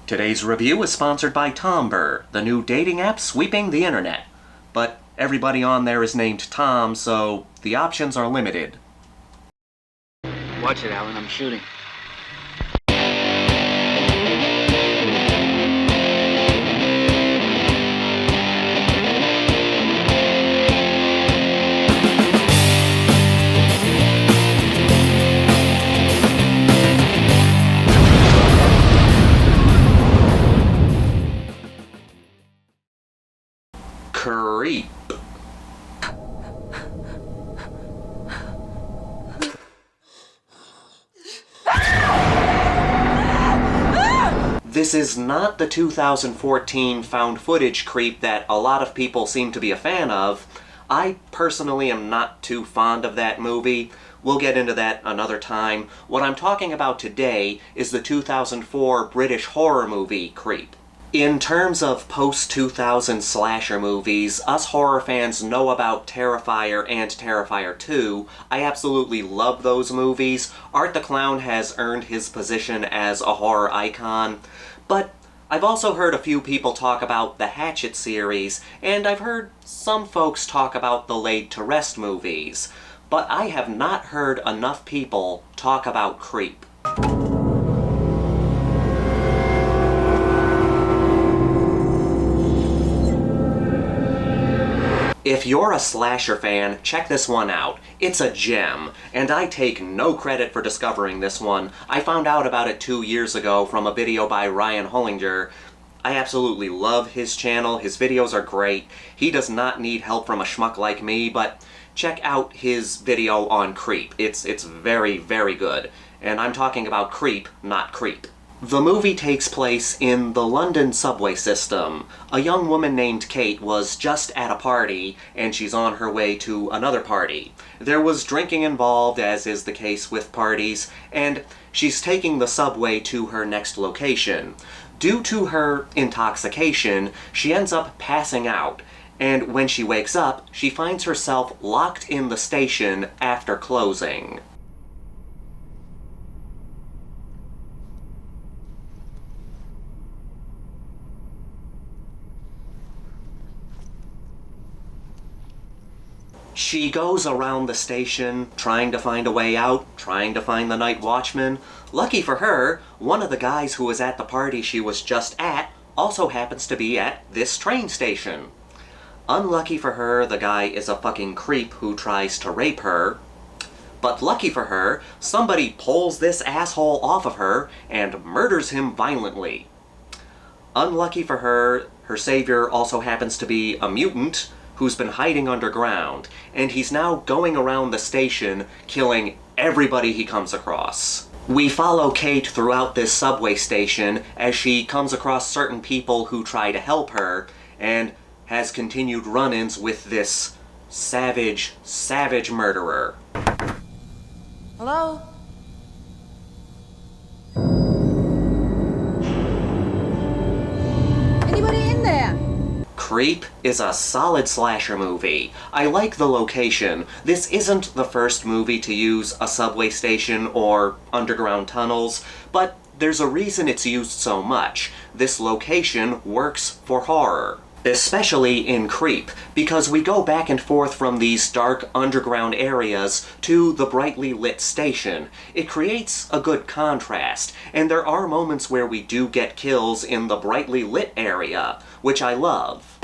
Today's review is sponsored by Tomber, the new dating app sweeping the internet. But everybody on there is named Tom, so the options are limited. Watch it, Alan, I'm shooting. Creep. This is not the 2014 found footage Creep that a lot of people seem to be a fan of. I personally am not too fond of that movie. We'll get into that another time. What I'm talking about today is the 2004 British horror movie Creep. In terms of post-2000 slasher movies, us horror fans know about Terrifier and Terrifier 2. I absolutely love those movies. Art the Clown has earned his position as a horror icon. But I've also heard a few people talk about the Hatchet series, and I've heard some folks talk about the Laid to Rest movies. But I have not heard enough people talk about Creep. If you're a slasher fan, check this one out. It's a gem, and I take no credit for discovering this one. I found out about it 2 years ago from a video by Ryan Hollinger. I absolutely love his channel. His videos are great. He does not need help from a schmuck like me, but check out his video on Creep. It's very, very good. And I'm talking about Creep, not Creep. The movie takes place in the London subway system. A young woman named Kate was just at a party, and she's on her way to another party. There was drinking involved, as is the case with parties, and she's taking the subway to her next location. Due to her intoxication, she ends up passing out, and when she wakes up, she finds herself locked in the station after closing. She goes around the station, trying to find a way out, trying to find the night watchman. Lucky for her, one of the guys who was at the party she was just at also happens to be at this train station. Unlucky for her, the guy is a fucking creep who tries to rape her. But lucky for her, somebody pulls this asshole off of her and murders him violently. Unlucky for her, her savior also happens to be a mutant who's been hiding underground, and he's now going around the station killing everybody he comes across. We follow Kate throughout this subway station as she comes across certain people who try to help her, and has continued run-ins with this savage, savage murderer. Hello? Anybody in there? Creep is a solid slasher movie. I like the location. This isn't the first movie to use a subway station or underground tunnels, but there's a reason it's used so much. This location works for horror. Especially in Creep, because we go back and forth from these dark underground areas to the brightly lit station. It creates a good contrast, and there are moments where we do get kills in the brightly lit area, which I love.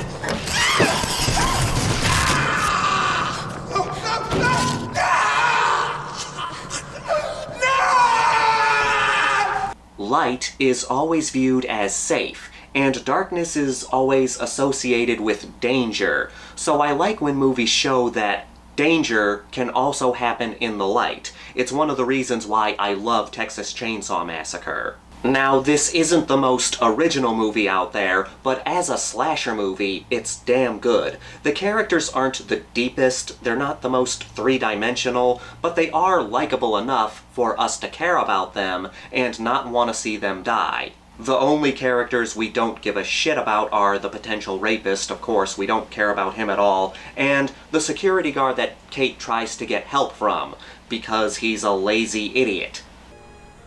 Light is always viewed as safe, and darkness is always associated with danger, so I like when movies show that danger can also happen in the light. It's one of the reasons why I love Texas Chainsaw Massacre. Now, this isn't the most original movie out there, but as a slasher movie, it's damn good. The characters aren't the deepest, they're not the most three-dimensional, but they are likable enough for us to care about them and not want to see them die. The only characters we don't give a shit about are the potential rapist, of course, we don't care about him at all, and the security guard that Kate tries to get help from, because he's a lazy idiot.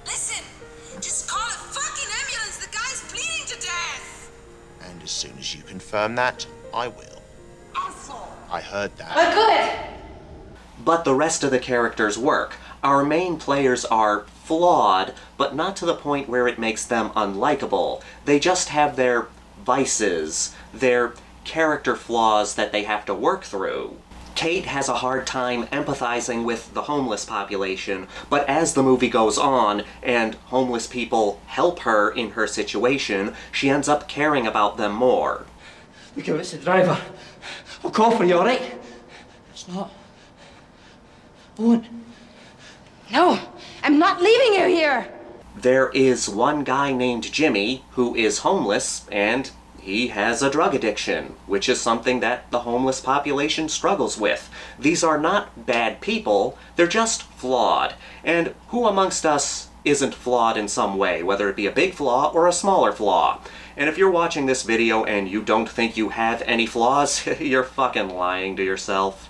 Listen, just call a fucking ambulance. The guy's bleeding as soon as you confirm that, I will. Asshole! I heard that. But good! But the rest of the characters work. Our main players are flawed, but not to the point where it makes them unlikable. They just have their vices, their character flaws that they have to work through. Kate has a hard time empathizing with the homeless population, but as the movie goes on and homeless people help her in her situation, she ends up caring about them more. Look, it's the driver. I'll call for you, all right? It's not. Won't. No, I'm not leaving you here! There is one guy named Jimmy who is homeless, and he has a drug addiction, which is something that the homeless population struggles with. These are not bad people, they're just flawed. And who amongst us isn't flawed in some way, whether it be a big flaw or a smaller flaw? And if you're watching this video and you don't think you have any flaws, you're fucking lying to yourself.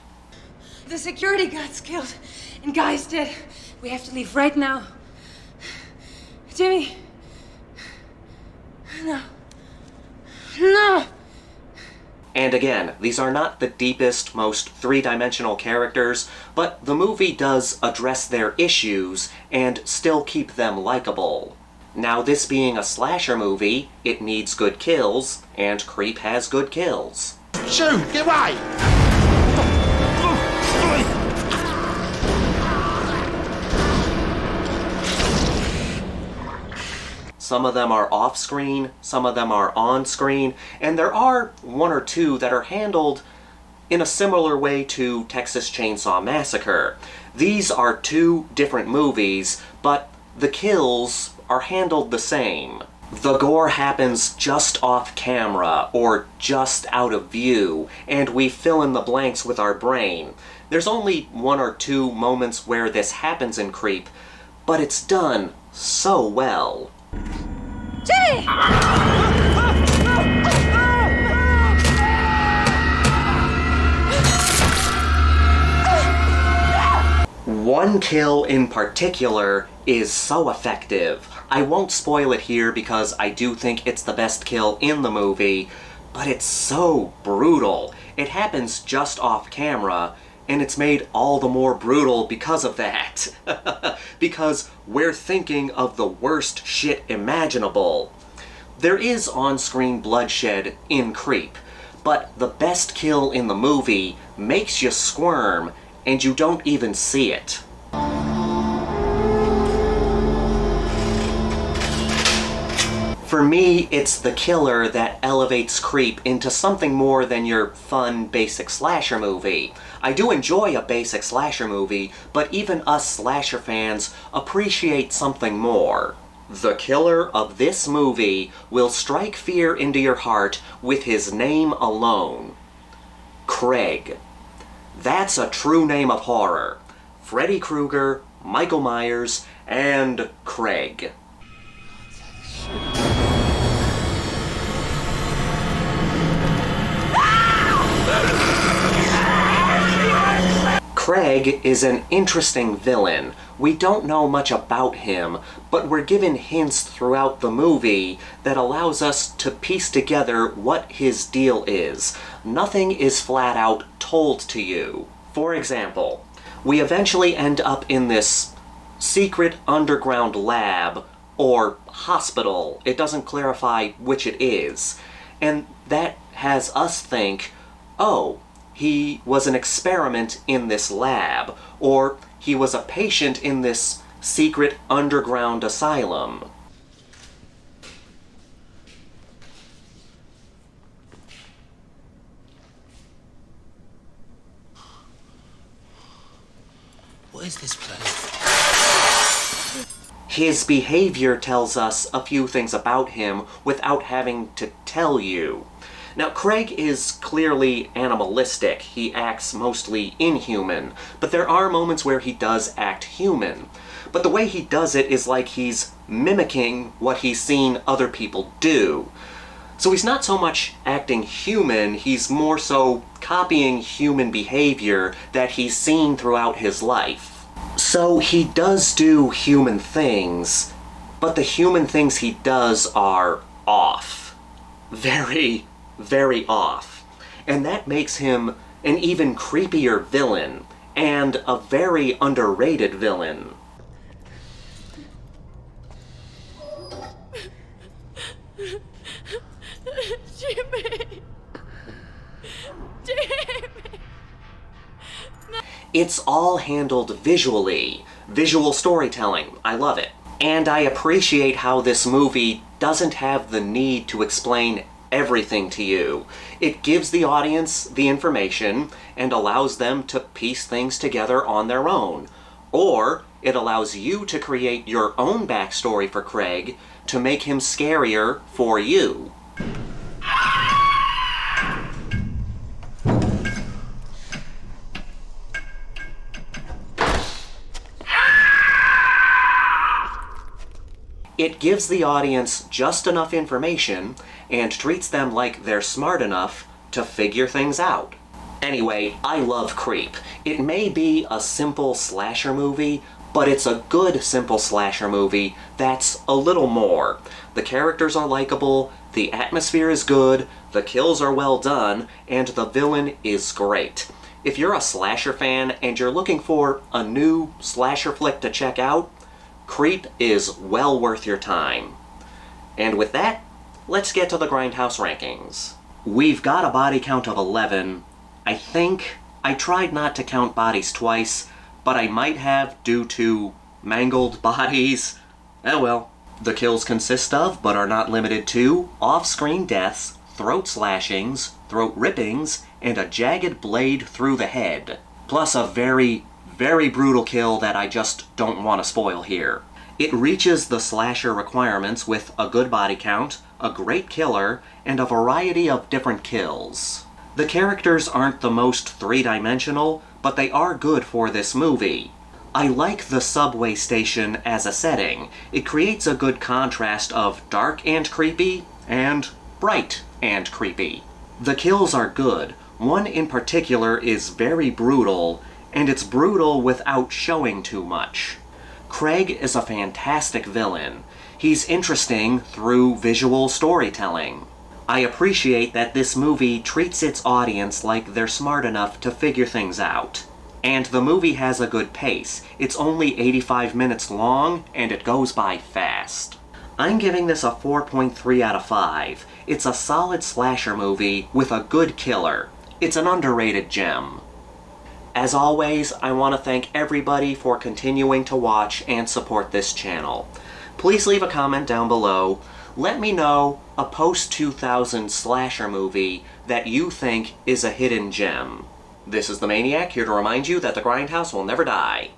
The security guard's killed, and Guy's dead. We have to leave right now. Jimmy. No. No! And again, these are not the deepest, most three-dimensional characters, but the movie does address their issues and still keep them likable. Now, this being a slasher movie, it needs good kills, and Creep has good kills. Shoot! Get away! Some of them are off-screen, some of them are on-screen, and there are one or two that are handled in a similar way to Texas Chainsaw Massacre. These are two different movies, but the kills are handled the same. The gore happens just off camera, or just out of view, and we fill in the blanks with our brain. There's only one or two moments where this happens in Creep, but it's done so well. Jimmy! One kill in particular is so effective. I won't spoil it here because I do think it's the best kill in the movie, but it's so brutal. It happens just off camera, and it's made all the more brutal because of that. Because we're thinking of the worst shit imaginable. There is on-screen bloodshed in Creep, but the best kill in the movie makes you squirm, and you don't even see it. For me, it's the killer that elevates Creep into something more than your fun, basic slasher movie. I do enjoy a basic slasher movie, but even us slasher fans appreciate something more. The killer of this movie will strike fear into your heart with his name alone. Craig. That's a true name of horror. Freddy Krueger, Michael Myers, and Craig. Craig is an interesting villain. We don't know much about him, but we're given hints throughout the movie that allows us to piece together what his deal is. Nothing is flat out told to you. For example, we eventually end up in this secret underground lab or hospital. It doesn't clarify which it is. And that has us think, oh, he was an experiment in this lab, or he was a patient in this secret underground asylum. What is this place? His behavior tells us a few things about him without having to tell you. Now, Craig is clearly animalistic. He acts mostly inhuman, but there are moments where he does act human. But the way he does it is like he's mimicking what he's seen other people do. So he's not so much acting human, he's more so copying human behavior that he's seen throughout his life. So he does do human things, but the human things he does are off. very, very off. And that makes him an even creepier villain, and a very underrated villain. Jimmy! Jimmy! It's all handled visually. Visual storytelling. I love it. And I appreciate how this movie doesn't have the need to explain everything to you. It gives the audience the information and allows them to piece things together on their own. Or it allows you to create your own backstory for Craig to make him scarier for you. It gives the audience just enough information and treats them like they're smart enough to figure things out. Anyway, I love Creep. It may be a simple slasher movie, but it's a good simple slasher movie that's a little more. The characters are likable, the atmosphere is good, the kills are well done, and the villain is great. If you're a slasher fan and you're looking for a new slasher flick to check out, Creep is well worth your time. And with that, let's get to the Grindhouse rankings. We've got a body count of 11. I think I tried not to count bodies twice, but I might have due to mangled bodies. Oh well. The kills consist of, but are not limited to, off-screen deaths, throat slashings, throat rippings, and a jagged blade through the head. Plus a very, very brutal kill that I just don't want to spoil here. It reaches the slasher requirements with a good body count, a great killer, and a variety of different kills. The characters aren't the most three-dimensional, but they are good for this movie. I like the subway station as a setting. It creates a good contrast of dark and creepy, and bright and creepy. The kills are good. One in particular is very brutal, and it's brutal without showing too much. Craig is a fantastic villain. He's interesting through visual storytelling. I appreciate that this movie treats its audience like they're smart enough to figure things out. And the movie has a good pace. It's only 85 minutes long, and it goes by fast. I'm giving this a 4.3 out of 5. It's a solid slasher movie with a good killer. It's an underrated gem. As always, I want to thank everybody for continuing to watch and support this channel. Please leave a comment down below. Let me know a post-2000 slasher movie that you think is a hidden gem. This is the Maniac, here to remind you that the Grindhouse will never die.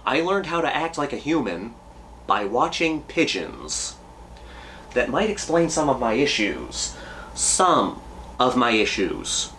I learned how to act like a human by watching pigeons. That might explain some of my issues. Some of my issues.